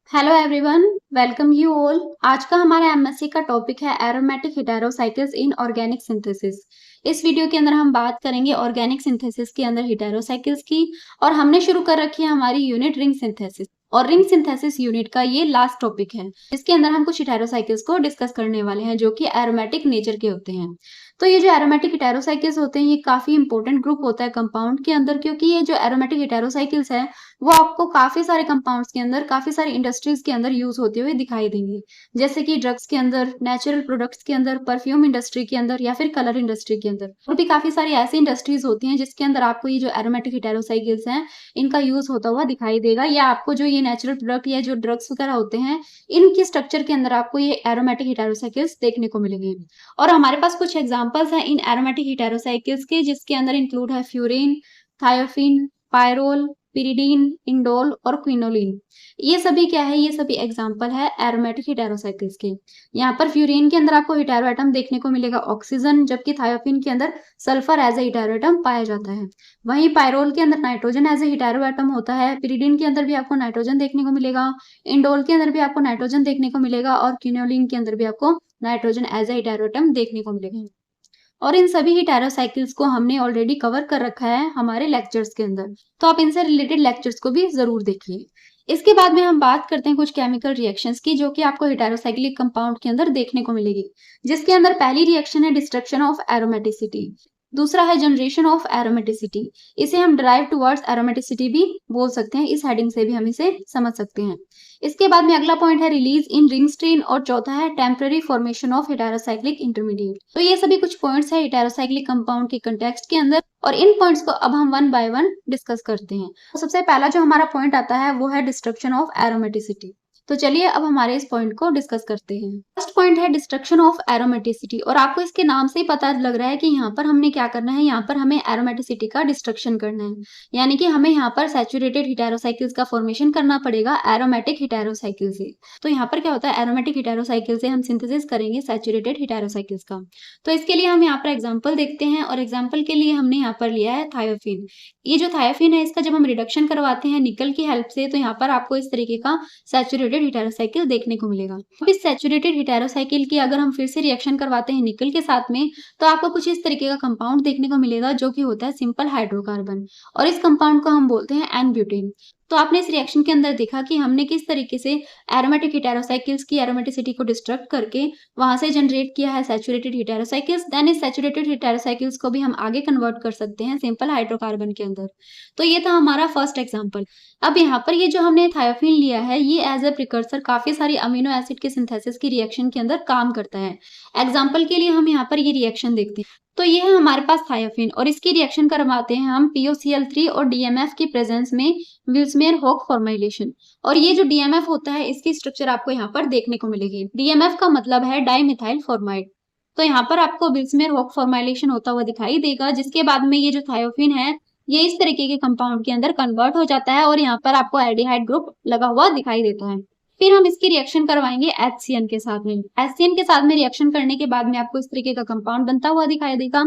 Hello everyone, welcome you all. आज का हमारा एमएससी का टॉपिक है एरोमेटिक हेटेरोसाइकिल्स इन ऑर्गेनिक सिंथेसिस। इस वीडियो के अंदर हम बात करेंगे ऑर्गेनिक सिंथेसिस के अंदर हेटेरोसाइकिल्स की। और हमने शुरू कर रखी है हमारी यूनिट रिंग सिंथेसिस, और रिंग सिंथेसिस यूनिट का ये लास्ट टॉपिक है। इसके अंदर हम कुछ हेटेरोसाइकिल्स को डिस्कस करने वाले हैं जो कि एरोमेटिक नेचर के होते हैं। तो ये जो एरोमेटिक हेटेरोसाइकिल्स होते हैं ये काफी इंपॉर्टेंट ग्रुप होता है कंपाउंड के अंदर, क्योंकि ये जो एरोमेटिक हेटेरोसाइकिल्स है वो आपको काफी सारे कंपाउंड्स के अंदर, काफी सारी इंडस्ट्रीज के अंदर यूज होते हुए दिखाई देंगे, जैसे कि ड्रग्स के अंदर, नेचुरल प्रोडक्ट्स के अंदर, परफ्यूम इंडस्ट्री के अंदर या फिर कलर इंडस्ट्री के अंदर। और भी काफी सारी ऐसी इंडस्ट्रीज होती हैं जिसके अंदर आपको ये जो एरोमेटिक हेटेरोसाइकिल्स हैं इनका यूज होता हुआ दिखाई देगा, या आपको जो ये नेचुरल प्रोडक्ट या जो ड्रग्स वगैरह होते हैं इनकी स्ट्रक्चर के अंदर आपको ये एरोमेटिक हेटेरोसाइकिल्स देखने को मिलेंगे। और हमारे पास कुछ एग्जांपल्स हैं इन एरोमेटिक हेटेरोसाइकिल्स के, जिसके अंदर इंक्लूड है furan, thiophene, pyrrole, pyridine, indole और क्विनोलिन। ये सभी क्या है, ये सभी एग्जांपल है एरोमेटिक हेटेरोसाइकिल्स के। यहाँ पर फ्यूरिन के अंदर आपको हेटेरो एटम देखने को मिलेगा ऑक्सीजन, जबकि थायोफिन के अंदर sulphur as a heteroatom पाया जाता है। वहीं पायरोल के अंदर nitrogen as a heteroatom होता है। पिरिडीन के अंदर भी आपको नाइट्रोजन देखने को मिलेगा, इंडोल के अंदर भी आपको नाइट्रोजन देखने को मिलेगा, और क्विनोलिन के अंदर भी आपको nitrogen as a heteroatom देखने को मिलेगा। और इन सभी हेटेरोसाइकिल्स को हमने ऑलरेडी कवर कर रखा है हमारे लेक्चर्स के अंदर, तो आप इनसे रिलेटेड लेक्चर्स को भी जरूर देखिए। इसके बाद में हम बात करते हैं कुछ केमिकल रिएक्शंस की, जो कि आपको हेटेरोसाइक्लिक कंपाउंड के अंदर देखने को मिलेगी। जिसके अंदर पहली रिएक्शन है डिस्ट्रक्शन ऑफ एरोमेटिसिटी, दूसरा है जनरेशन ऑफ एरोमेटिसिटी। इसे हम ड्राइव टुवर्ड्स एरोमेटिसिटी भी बोल सकते हैं, इस हेडिंग से भी हम इसे समझ सकते हैं। इसके बाद में अगला पॉइंट है रिलीज इन रिंग स्ट्रेन, और चौथा है temporary formation of heterocyclic intermediate. तो ये सभी कुछ पॉइंट्स है हेटेरोसाइक्लिक कंपाउंड के कंटेक्स्ट के अंदर, और इन पॉइंट्स को अब हम वन बाय वन डिस्कस करते हैं। तो सबसे पहला जो हमारा पॉइंट आता है वो है डिस्ट्रक्शन ऑफ एरोमेटिसिटी। तो चलिए अब हमारे इस पॉइंट को डिस्कस करते हैं। फर्स्ट पॉइंट है डिस्ट्रक्शन ऑफ एरोमेटिसिटी, और आपको इसके नाम से ही पता लग रहा है कि यहाँ पर हमने क्या करना है, यहाँ पर हमें एरोमेटिसिटी का डिस्ट्रक्शन करना है। यानी कि हमें यहाँ पर सैचुरेटेड हेटेरोसाइकिल्स का फॉर्मेशन करना पड़ेगा एरोमेटिक हेटेरोसाइकिल से। तो यहाँ पर क्या होता है, एरोमेटिक हेटेरोसाइकिल से हम सिंथेसिस करेंगे सैचुरेटेड हेटेरोसाइकिल्स का। तो इसके लिए हम यहाँ पर एग्जाम्पल देखते हैं, और एग्जाम्पल के लिए हमने यहाँ पर लिया है थायोफिन। ये जो थायोफिन है इसका जब हम रिडक्शन करवाते हैं निकल की हेल्प से, तो यहाँ पर आपको इस तरीके का सैचुरेटेड हेटेरोसाइकिल देखने को मिलेगा। अब इस सैचुरेटेड हेटेरोसाइकिल की अगर हम फिर से रिएक्शन करवाते हैं निकल के साथ में, तो आपको कुछ इस तरीके का कंपाउंड देखने को मिलेगा जो कि होता है सिंपल हाइड्रोकार्बन, और इस कंपाउंड को हम बोलते हैं एन ब्यूटेन। तो आपने इस रिएक्शन के अंदर देखा कि हमने किस तरीके से एरोमेटिक हेटेरोसाइकिल्स की एरोमेटिसिटी को डिस्ट्रक्ट करके वहां से जनरेट किया है सैचुरेटेड हेटेरोसाइकिल्स। देन इस सैचुरेटेड हेटेरोसाइकिल्स को भी हम आगे कन्वर्ट कर सकते हैं सिंपल हाइड्रोकार्बन के अंदर। तो ये था हमारा फर्स्ट एग्जांपल। अब यहाँ पर ये जो हमने थायोफिन लिया है ये एज ए प्रिकर्सर काफी सारी अमीनो एसिड के सिंथेसिस की रिएक्शन के अंदर काम करता है। एग्जाम्पल के लिए हम यहाँ पर ये रिएक्शन देखते हैं। तो ये है हमारे पास थायोफिन, और इसकी रिएक्शन करवाते हैं हम POCl3 और DMF की प्रेजेंस में विल्समेयर हॉक फॉर्मुलेशन। और ये जो DMF होता है इसकी स्ट्रक्चर आपको यहाँ पर देखने को मिलेगी। DMF का मतलब है डाइमिथाइल फॉर्माइड। तो यहाँ पर आपको विल्समेयर हॉक फॉर्मुलेशन होता हुआ दिखाई देगा, जिसके बाद में ये जो थायोफिन है ये इस तरीके के कंपाउंड के अंदर कन्वर्ट हो जाता है, और यहाँ पर आपको एल्डिहाइड ग्रुप लगा हुआ दिखाई देता है। फिर हम इसकी रिएक्शन करवाएंगे HCN के साथ में। HCN के साथ में रिएक्शन करने के बाद में आपको इस तरीके का कंपाउंड बनता हुआ दिखाई देगा।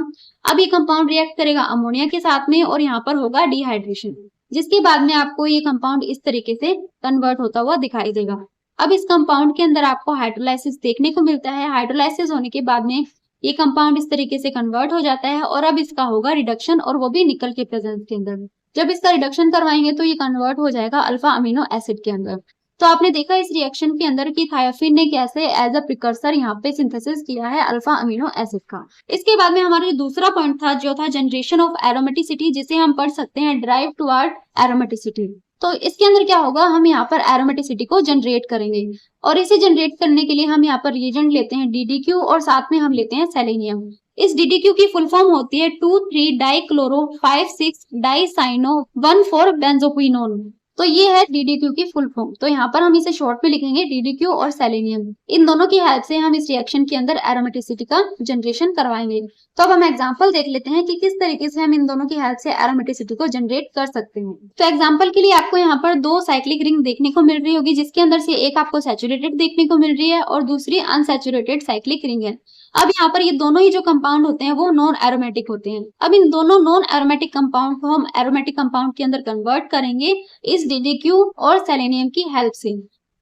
अब ये कंपाउंड रिएक्ट करेगा अमोनिया के साथ में, और यहाँ पर होगा डिहाइड्रेशन, जिसके बाद में आपको ये कंपाउंड इस तरीके से कन्वर्ट होता हुआ दिखाई देगा। अब इस कंपाउंड के अंदर आपको हाइड्रोलाइसिस देखने को मिलता है। हाइड्रोलाइसिस होने के बाद में ये कंपाउंड इस तरीके से कन्वर्ट हो जाता है, और अब इसका होगा रिडक्शन, और वो भी निकल के प्रेजेंस के अंदर। जब इसका रिडक्शन करवाएंगे तो ये कन्वर्ट हो जाएगा अल्फा अमीनो एसिड के अंदर। तो आपने देखा इस रिएक्शन के अंदर कि थायोफिन ने कैसे एज अ प्रिकर्सर यहाँ पे सिंथेसिस किया है अल्फा अमीनो एसिड का। इसके बाद में हमारा जो दूसरा पॉइंट था जो था जनरेशन ऑफ एरोमेटिसिटी, जिसे हम पढ़ सकते हैं ड्राइव टुवर्ड एरोमेटिसिटी। तो इसके अंदर क्या होगा, हम यहाँ पर एरोमेटिसिटी को जनरेट करेंगे, और इसे जनरेट करने के लिए हम यहाँ पर रिएजेंट लेते हैं DDQ, और साथ में हम लेते हैं सेलेनियम। इस DDQ की फुल फॉर्म होती है 2,3 डाइक्लोरो 5,6 डाइसाइनो 1,4 बेंजोक्विनोन। तो ये है DDQ की फुल फॉर्म। तो यहाँ पर हम इसे शॉर्ट में लिखेंगे DDQ और सेलेनियम। इन दोनों की हेल्प से हम इस रिएक्शन के अंदर एरोमेटिसिटी का जनरेशन करवाएंगे। तो अब हम एग्जांपल देख लेते हैं कि किस तरीके से हम इन दोनों की हेल्प से एरोमेटिसिटी को जनरेट कर सकते हैं। तो एग्जांपल के लिए आपको यहाँ पर दो साइक्लिक रिंग देखने को मिल रही होगी, जिसके अंदर से एक आपको सैचुरेटेड देखने को मिल रही है और दूसरी अनसैचुरेटेड साइक्लिक रिंग है। अब यहाँ पर ये दोनों ही जो कंपाउंड होते हैं वो नॉन एरोमेटिक होते हैं। अब इन दोनों नॉन एरोमेटिक कंपाउंड को हम एरोमेटिक कंपाउंड के अंदर कन्वर्ट करेंगे इस DDQ और सेलेनियम की हेल्प से।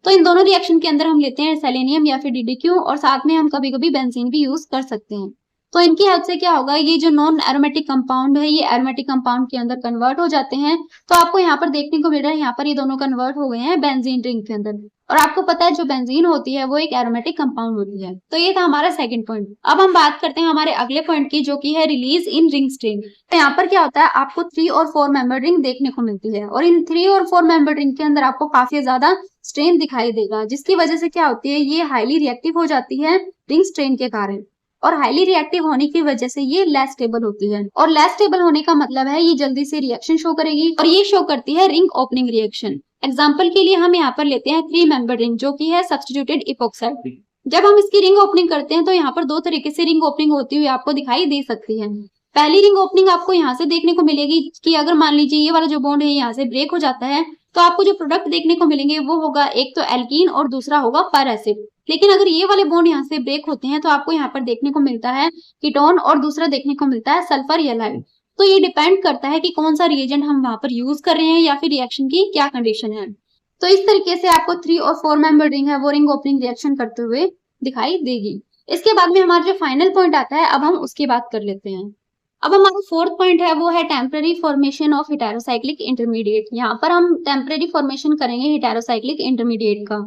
तो इन दोनों रिएक्शन के अंदर हम लेते हैं सेलेनियम या फिर DDQ और साथ में हम कभी-कभी बेंजीन भी यूज कर सकते हैं। तो इनकी हेल्प से क्या होगा, ये जो नॉन एरोमेटिक कंपाउंड है ये एरोमेटिक कंपाउंड के अंदर कन्वर्ट हो जाते हैं। तो आपको यहाँ पर देखने को मिल रहा है, यहाँ पर ये दोनों कन्वर्ट हो गए हैं बेंजीन रिंग के अंदर। और आपको पता है जो बेंजीन होती है वो एक एरोमेटिक कंपाउंड होती है। तो ये था हमारा सेकंड पॉइंट। अब हम बात करते हैं हमारे अगले पॉइंट की, जो कि है रिलीज इन रिंग स्ट्रेन। तो यहाँ पर क्या होता है, आपको 3 और 4 मेंबर रिंग देखने को मिलती है और इन 3 और 4 मेंबर रिंग के अंदर आपको काफी ज्यादा स्ट्रेन दिखाई देगा, जिसकी वजह से क्या होती है, ये हाईली रिएक्टिव हो जाती है रिंग स्ट्रेन के कारण। और हाईली रिएक्टिव होने की वजह से ये लेस स्टेबल होती है। और लेस स्टेबल होने का मतलब है ये जल्दी से रिएक्शन शो करेगी और ये शो करती है रिंग ओपनिंग रिएक्शन। एग्जाम्पल के लिए हम यहाँ पर लेते हैं 3 मेंबर रिंग, जो कि है सब्स्टिट्यूटेड इपोक्साइड। जब हम इसकी रिंग ओपनिंग करते हैं तो यहाँ पर 2 तरीके से रिंग ओपनिंग होती हुई आपको दिखाई दे सकती है। पहली रिंग ओपनिंग आपको यहाँ से देखने को मिलेगी कि अगर मान लीजिए ये वाला जो बॉन्ड है यहाँ से ब्रेक हो जाता है, तो आपको जो प्रोडक्ट देखने को मिलेंगे वो होगा एक तो एल्कीन और दूसरा होगा पर एसिड। लेकिन अगर ये वाले बॉन्ड यहाँ से ब्रेक होते हैं तो आपको यहाँ पर देखने को मिलता है कीटोन और दूसरा देखने को मिलता है सल्फर हैलाइड। तो ये डिपेंड करता है कि कौन सा रिएजेंट हम वहां पर यूज कर रहे हैं या फिर रिएक्शन की क्या कंडीशन है। तो इस तरीके से आपको 3 और 4 मेंबर रिंग है वो रिंग ओपनिंग रिएक्शन करते हुए दिखाई देगी। इसके बाद में हमारा जो फाइनल पॉइंट आता है, अब हम उसकी बात कर लेते हैं। अब हमारा फोर्थ पॉइंट है वो है temporary formation of heterocyclic intermediate. यहाँ पर हम टेम्पररी फॉर्मेशन करेंगे हेटेरोसाइक्लिक इंटरमीडिएट का,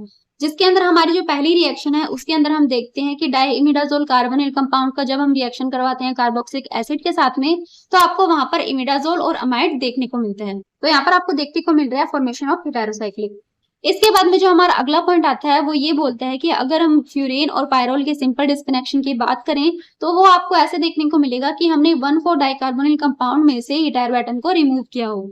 जिसके अंदर हमारी जो पहली रिएक्शन है उसके अंदर हम देखते हैं कि डाइइमिडाजोल कार्बोनिल कंपाउंड का जब हम रिएक्शन करवाते हैं कार्बोक्सिलिक एसिड के साथ में, तो आपको वहां पर इमिडाजोल और अमाइड देखने को मिलते हैं। तो यहाँ पर आपको देखने को मिल रहा है फॉर्मेशन ऑफ हेटेरोसाइक्लिक। इसके बाद में जो हमारा अगला पॉइंट आता है वो ये बोलता है कि अगर हम फ्यूरेन और पायरोल के सिंपल डिस्कनेक्शन की बात करें तो वो आपको ऐसे देखने को मिलेगा कि हमने 1,4 डाइकार्बोनिल कंपाउंड में से हेटेरो एटम को रिमूव किया हो।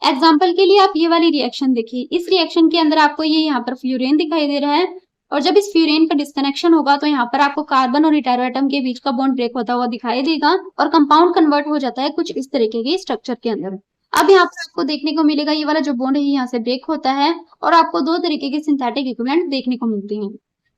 एग्जाम्पल के लिए आप ये वाली रिएक्शन देखिए, इस रिएक्शन के अंदर आपको ये यहाँ पर फ्यूरेन दिखाई दे रहा है और जब इस फ्यूरेन का डिस्कनेक्शन होगा तो यहाँ पर आपको कार्बन और हेटेरो एटम के बीच का बॉन्ड ब्रेक होता हुआ दिखाई देगा और कंपाउंड कन्वर्ट हो जाता है कुछ इस तरीके के स्ट्रक्चर के अंदर। अब यहाँ पर आपको देखने को मिलेगा ये वाला जो बॉन्ड है यहाँ से ब्रेक होता है और आपको 2 तरीके के सिंथेटिक इक्विवेलेंट देखने को मिलते हैं।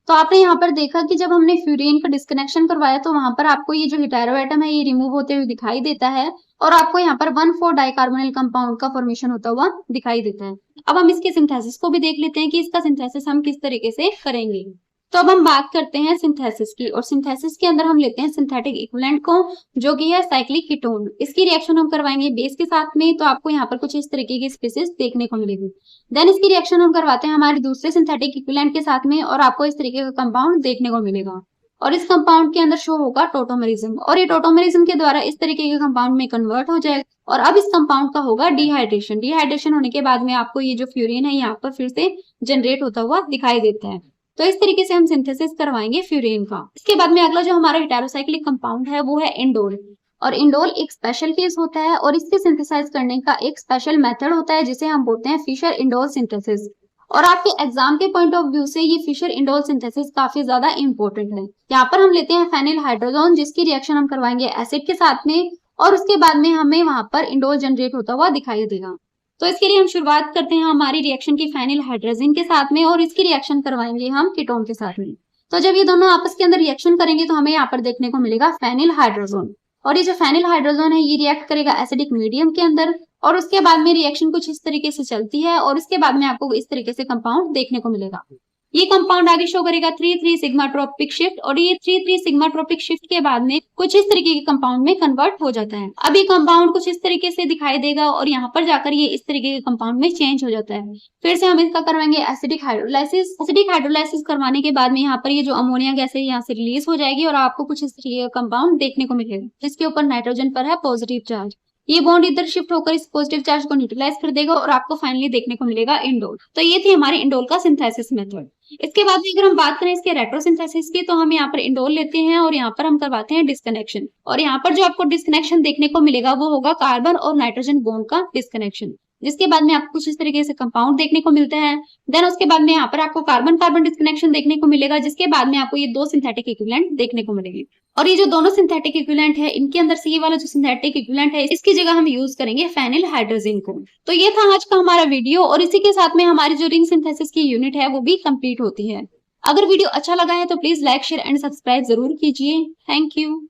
तो आपने यहाँ पर देखा कि जब हमने फ्यूरेन का डिस्कनेक्शन करवाया तो वहां पर आपको ये जो हेटेरो एटम है ये रिमूव होते हुए दिखाई देता है और आपको यहाँ पर 1,4 डाइकार्बोनिल कंपाउंड का फॉर्मेशन होता हुआ दिखाई देता है। अब हम इसके सिंथेसिस को भी देख लेते हैं कि इसका सिंथेसिस हम किस तरीके से करेंगे। तो अब हम बात करते हैं सिंथेसिस की, और सिंथेसिस के अंदर हम लेते हैं सिंथेटिक इक्विवेलेंट को, जो कि है साइक्लिक कीटोन। इसकी रिएक्शन हम करवाएंगे बेस के साथ में, तो आपको यहाँ पर कुछ इस तरीके की स्पीसीज देखने को मिलेगी। देन इसकी रिएक्शन हम करवाते हैं हमारे दूसरे सिंथेटिक इक्विवेलेंट के साथ में और आपको इस तरीके का कंपाउंड देखने को मिलेगा और इस कंपाउंड के अंदर शो होगा टोटोमेरिज्म और ये टोटोमेरिज्म के द्वारा इस तरीके के कंपाउंड में कन्वर्ट हो जाएगा और अब इस कंपाउंड का होगा डिहाइड्रेशन। डिहाइड्रेशन होने के बाद में आपको ये जो फ्यूरेन है यहाँ पर फिर से जनरेट होता हुआ दिखाई देता है। तो इस तरीके से हम सिंथेसिस करवाएंगे फ्यूरेन का। इसके बाद में अगला जो हमारा हेटेरोसाइक्लिक कंपाउंड है वो है इंडोल, और इंडोल एक स्पेशल केस होता है और इसके सिंथेसाइज करने का एक स्पेशल मेथड होता है जिसे हम बोलते हैं फिशर इंडोल सिंथेसिस। और आपके एग्जाम के पॉइंट ऑफ व्यू से ये फिशर इंडोल सिंथेसिस काफी ज्यादा इंपॉर्टेंट है। यहाँ पर हम लेते हैं फेनिल हाइड्रोजन, जिसकी रिएक्शन हम करवाएंगे एसिड के साथ में और उसके बाद में हमें वहां पर इंडोल जनरेट होता हुआ दिखाई देगा। तो इसके लिए हम शुरुआत करते हैं हमारी रिएक्शन की फेनिल हाइड्रोजन के साथ में और इसकी रिएक्शन करवाएंगे हम कीटोन के साथ में। तो जब ये दोनों आपस के अंदर रिएक्शन करेंगे तो हमें यहाँ पर देखने को मिलेगा फेनिल हाइड्रोजन, और ये जो फेनिल हाइड्रोजन है ये रिएक्ट करेगा एसिडिक मीडियम के अंदर और उसके बाद में रिएक्शन कुछ इस तरीके से चलती है और इसके बाद में आपको इस तरीके से कंपाउंड देखने को मिलेगा। ये कंपाउंड आगे शो करेगा 3,3 सिग्मा ट्रोपिक शिफ्ट और ये 3,3 सिग्मा ट्रोपिक शिफ्ट के बाद में कुछ इस तरीके के कंपाउंड में कन्वर्ट हो जाता है। अब ये कंपाउंड कुछ इस तरीके से दिखाई देगा और यहाँ पर जाकर ये इस तरीके के कंपाउंड में चेंज हो जाता है। फिर से हम इसका करवाएंगे एसिडिक हाइड्रोलाइसिस। एसिडिक हाइड्रोलाइसिस करवाने के बाद में यहाँ पर ये जो अमोनिया गैस है यहाँ से रिलीज हो जाएगी और आपको कुछ इस तरीके का कंपाउंड देखने को मिलेगा जिसके ऊपर नाइट्रोजन पर है पॉजिटिव चार्ज। ये बॉन्ड इधर शिफ्ट होकर इस पॉजिटिव चार्ज को न्यूट्रलाइज कर देगा और आपको फाइनली देखने को मिलेगा इंडोल। तो ये थी हमारे इंडोल का सिंथेसिस मेथड। इसके बाद में अगर हम बात करें इसके रेट्रोसिंथेसिस की, तो हम यहाँ पर इंडोल लेते हैं और यहाँ पर हम करवाते हैं डिस्कनेक्शन, और यहाँ पर जो आपको डिस्कनेक्शन देखने को मिलेगा वो होगा कार्बन और नाइट्रोजन बॉन्ड का डिस्कनेक्शन, जिसके बाद में आपको कुछ इस तरीके से कंपाउंड देखने को मिलते हैं। देन उसके बाद में यहाँ पर आपको कार्बन कार्बन डिस्कनेक्शन देखने को मिलेगा, जिसके बाद में आपको ये 2 सिंथेटिक इक्विवेलेंट देखने को मिलेंगे। और ये जो दोनों सिंथेटिक इक्विवेलेंट है इनके अंदर से ये वाला जो सिंथेटिक इक्विवेलेंट है इसकी जगह हम यूज करेंगे फेनिल हाइड्रोजन को। तो ये था आज का हमारा वीडियो और इसी के साथ में हमारी जो रिंग सिंथेसिस की यूनिट है वो भी कंप्लीट होती है। अगर वीडियो अच्छा लगा है तो please like share and subscribe जरूर कीजिए। Thank you.